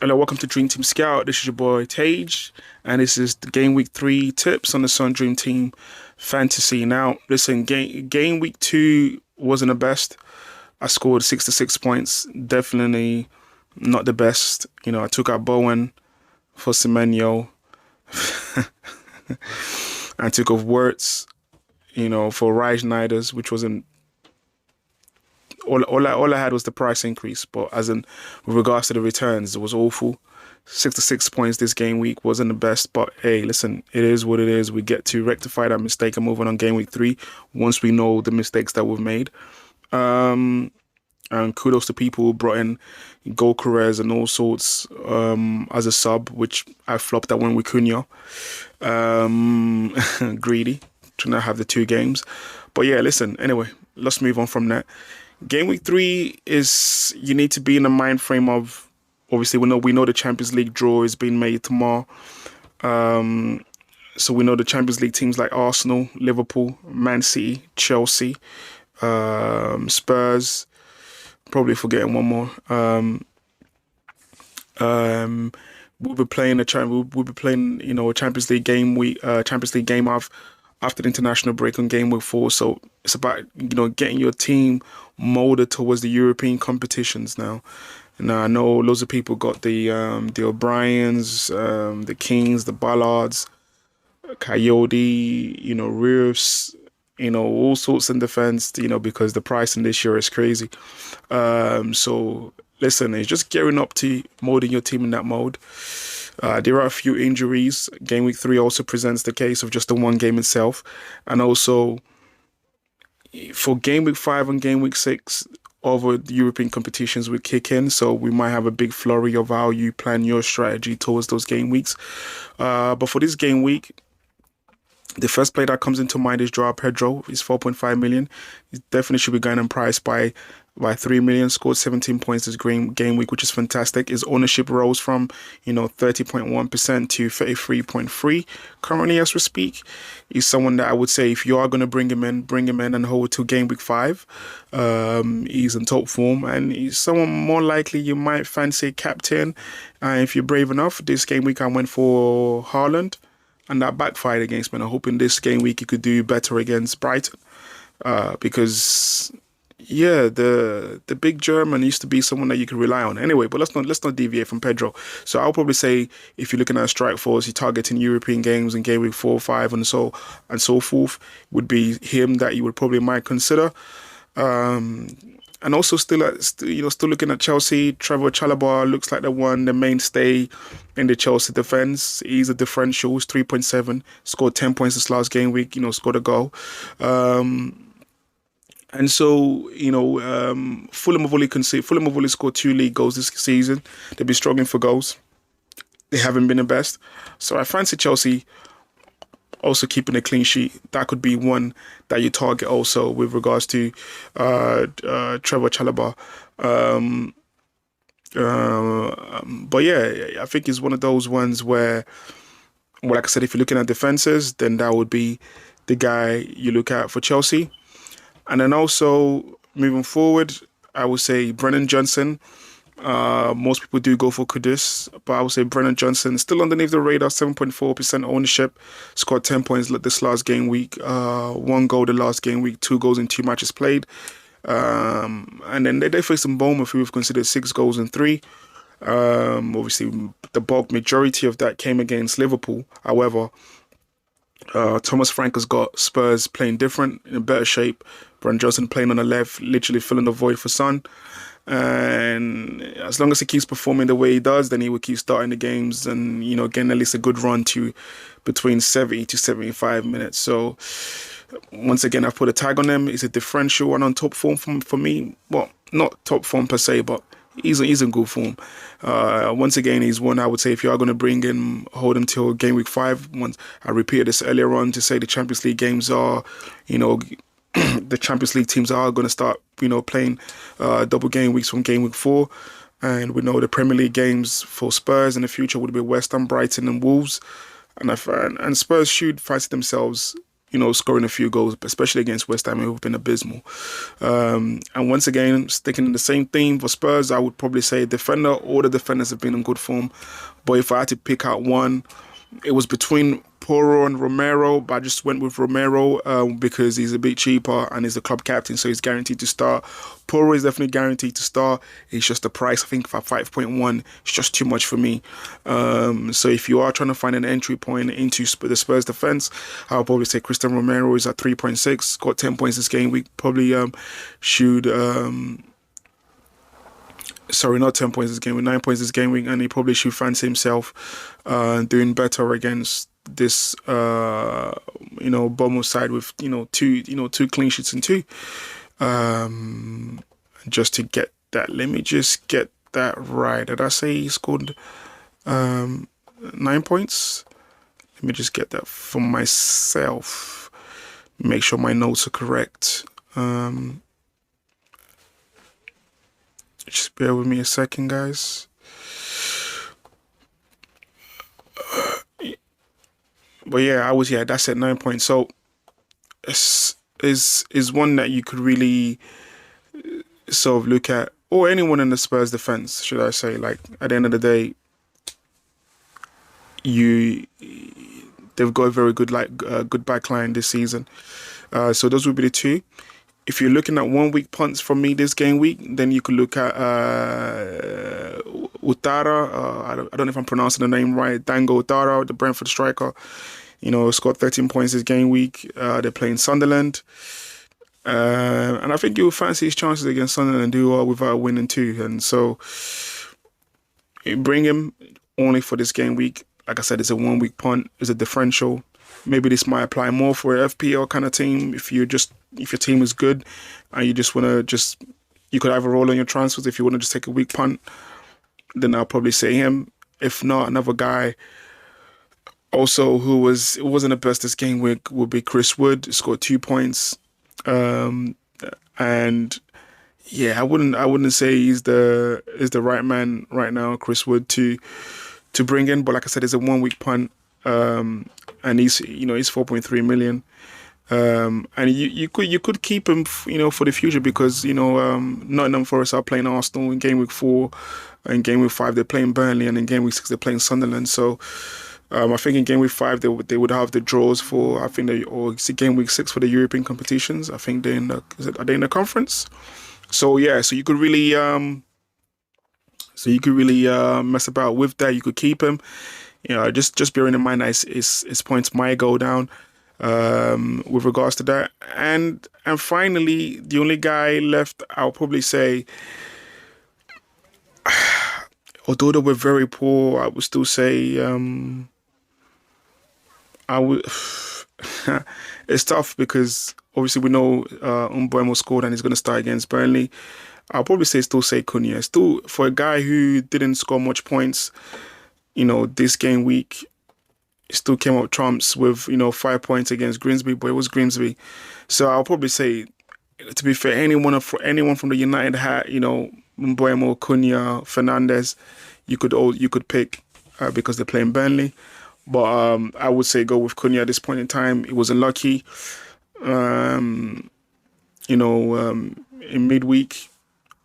Hello, welcome to Dream Team Scout. This is your boy Tage, and this is the Game Week 3 tips on the Sun Dream Team Fantasy. Now, listen, game Week 2 wasn't the best. I scored 66 points. Definitely not the best. I took out Bowen for Semenyo. I took off Wirtz, for Raj Niders, which wasn't all I had was the price increase, but as in with regards to the returns, it was awful. 66 points this game week wasn't the best, but hey, listen, it is what it is. We get to rectify that mistake and move on game week 3 once we know the mistakes that we've made. And kudos to people who brought in goal careers and all sorts as a sub, which I flopped. I went with Cunha. Greedy, trying to have the 2 games. But yeah, listen, anyway, let's move on from that. Game week 3 is you need to be in the mind frame of, obviously we know the Champions League draw is being made tomorrow. So we know the Champions League teams like Arsenal, Liverpool, Man City, Chelsea, Spurs, probably forgetting one more. We'll be playing a Champions League game after the international break on game week 4. So it's about getting your team molded towards the European competitions now. Now I know loads of people got the O'Briens, the Kings, the Ballards, Coyote, Reeves, all sorts in defense, because the pricing this year is crazy. So listen, it's just gearing up to molding your team in that mode. There are a few injuries. Game week 3 also presents the case of just the one game itself. And also, for game week 5 and game week 6, over the European competitions will kick in. So we might have a big flurry of how you plan your strategy towards those game weeks. But for this game week, the first play that comes into mind is Joao Pedro. He's 4.5 million. He definitely should be going in price by 3 million. Scored 17 points this game week, which is fantastic. His ownership rose from 30.1% to 33.3% currently as we speak. He's someone that I would say if you are going to bring him in and hold to game week 5. He's in top form, and he's someone more likely you might fancy captain if you're brave enough. This game week I went for Haaland, and that backfired against me. I'm hoping this game week he could do better against Brighton, because the big German used to be someone that you could rely on. Anyway, but let's not deviate from Pedro. So I'll probably say if you're looking at a strike force, you're targeting European games in game week 4, 5, and so forth, would be him that you would probably might consider. And also still looking at Chelsea, Trevor Chalobah looks like the mainstay in the Chelsea defense. He's a differential, he's 3.7, scored 10 points this last game week, scored a goal. And so, Fulham have only scored 2 league goals this season. They've been struggling for goals. They haven't been the best. So I fancy Chelsea also keeping a clean sheet. That could be one that you target also with regards to Trevor Chalobah. But yeah, I think it's one of those ones where, well, like I said, if you're looking at defenses, then that would be the guy you look at for Chelsea. And then also moving forward, I would say Brennan Johnson. Most people do go for Kudus, but I would say Brennan Johnson still underneath the radar, 7.4% ownership, scored 10 points this last game week, 1 goal the last game week, 2 goals in 2 matches played. And then they faced some Bournemouth, who have considered 6 goals in 3. Obviously, the bulk majority of that came against Liverpool. However, Thomas Frank has got Spurs playing different, in better shape. Brennan Johnson playing on the left, literally filling the void for Son. And as long as he keeps performing the way he does, then he will keep starting the games and, getting at least a good run to between 70 to 75 minutes. So once again, I've put a tag on him. He's a differential and on top form for me. Well, not top form per se, but he's in good form. Once again, he's one I would say if you are going to bring him, hold him till game week 5. Once I repeated this earlier on to say the Champions League games are, the Champions League teams are going to start, playing double game weeks from game week 4. And we know the Premier League games for Spurs in the future would be West Ham, Brighton and Wolves. And Spurs should fancy themselves scoring a few goals, especially against West Ham, who've been abysmal. And once again, sticking in the same theme for Spurs, I would probably say defender. All the defenders have been in good form. But if I had to pick out one, it was between Pedro and Romero, but I just went with Romero because he's a bit cheaper and he's the club captain, so he's guaranteed to start. Pedro is definitely guaranteed to start. It's just the price. I think for 5.1, it's just too much for me. So if you are trying to find an entry point into the Spurs defense, I'll probably say Cristian Romero is at 3.6, got 10 points this game week. Probably should. Sorry, not 10 points this game week, 9 points this game week, and he probably should fancy himself doing better against this Bournemouth side with two clean sheets and two. Just to get that, let me just get that right. Did I say he scored 9 points? Let me just get that for myself. Make sure my notes are correct. Just bear with me a second, guys. But yeah, that's at 9 points. So is one that you could really sort of look at, or anyone in the Spurs defense, should I say. Like, at the end of the day, they've got a very good good backline this season. So those would be the two. If you're looking at 1 week punts from me this game week, then you could look at Ouattara. I don't know if I'm pronouncing the name right. Dango Ouattara, the Brentford striker. Scored 13 points this game week. They're playing Sunderland. And I think you'll fancy his chances against Sunderland and do well without winning too. And so you bring him only for this game week. Like I said, it's a 1 week punt. It's a differential. Maybe this might apply more for an FPL kind of team. If your team is good and you just want to you could either roll on your transfers. If you want to just take a week punt, then I'll probably say him. If not, another guy also who wasn't the best this game week would be Chris Wood. Scored 2 points. And yeah, I wouldn't say he's the right man right now, Chris Wood, to bring in. But like I said, it's a 1 week punt. And he's 4.3 million. And you could keep him, for the future because, Nottingham Forest are playing Arsenal in game week 4. In game week 5, they're playing Burnley. And in game week 6, they're playing Sunderland. So I think in game week 5, they would have the draws for, or game week 6 for the European competitions. I think are they in the conference? So yeah, so you could really mess about with that. You could keep him. Just bearing in mind that his points might go down with regards to that. And finally, the only guy left, I'll probably say, although they were very poor, I would still say it's tough because obviously we know Mbeumo scored and he's going to start against Burnley. I'll probably still say Cunha. Still, for a guy who didn't score much points, this game week, still came up trumps with, 5 points against Grimsby, but it was Grimsby. So I'll probably say, to be fair, anyone from the United hat, Mbeumo, Cunha, Fernandes, you could pick because they're playing Burnley. But I would say go with Cunha at this point in time. It was unlucky, in midweek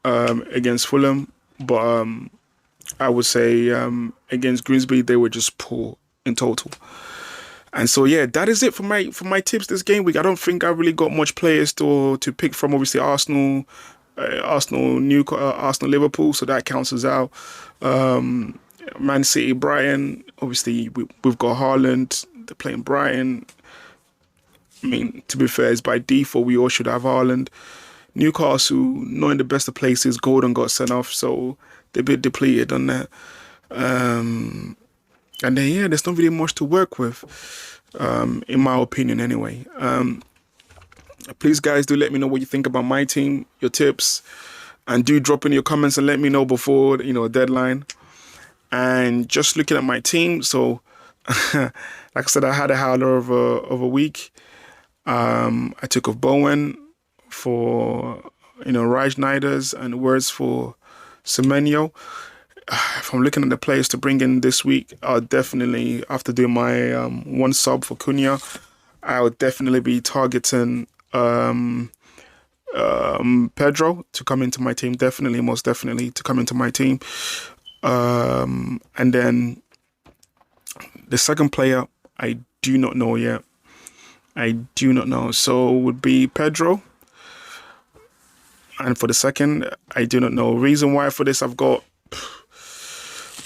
against Fulham. But I would say against Grimsby, they were just poor in total. And so, yeah, that is it for my tips this game week. I don't think I really got much players to pick from. Obviously, Arsenal, Arsenal, Liverpool, so that counts as out. Man City, Brighton. Obviously, we've got Haaland. They're playing Brighton. I mean, to be fair, it's by default we all should have Haaland. Newcastle, not in the best of places. Gordon got sent off, so they're a bit depleted on that. And then, yeah, there's not really much to work with, in my opinion anyway. Please, guys, do let me know what you think about my team, your tips, and do drop in your comments and let me know before, deadline. And just looking at my team, so like I said, I had a howler of a week. I took off Bowen for, Raj Niders and words for Semenyo. If I'm looking at the players to bring in this week, I'll definitely, after doing my one sub for Cunha, I would definitely be targeting Pedro to come into my team. Definitely, most definitely to come into my team. And then the second player, I do not know yet. I do not know. So it would be Pedro. And for the second, I do not know. Reason why for this, I've got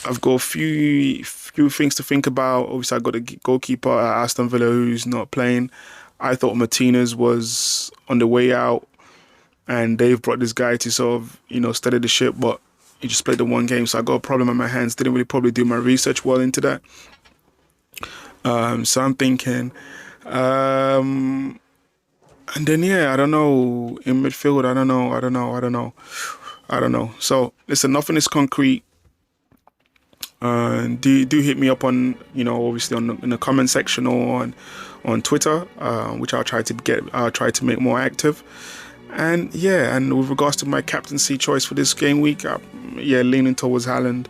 a few things to think about. Obviously, I got a goalkeeper at Aston Villa who's not playing. I thought Martinez was on the way out, and they've brought this guy to sort of, steady the ship, but he just played the one game, so I got a problem on my hands. Didn't really probably do my research well into that. So I'm thinking, and then I don't know, in midfield, I don't know. So listen, nothing is concrete. Do hit me up on, obviously in the comment section or on Twitter, which I'll try to make more active. And and with regards to my captaincy choice for this game week, leaning towards Haaland,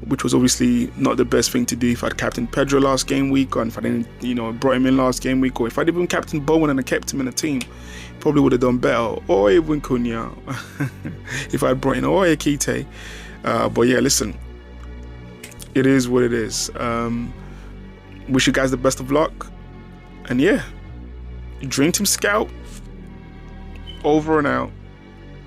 which was obviously not the best thing to do if I'd captained Pedro last game week, or if I didn't, brought him in last game week, or if I'd even captained Bowen and I kept him in the team, probably would have done better, or even Cunha, if I'd brought in, or Akite. But listen, it is what it is. Wish you guys the best of luck, and Dream Team Scout, over and out.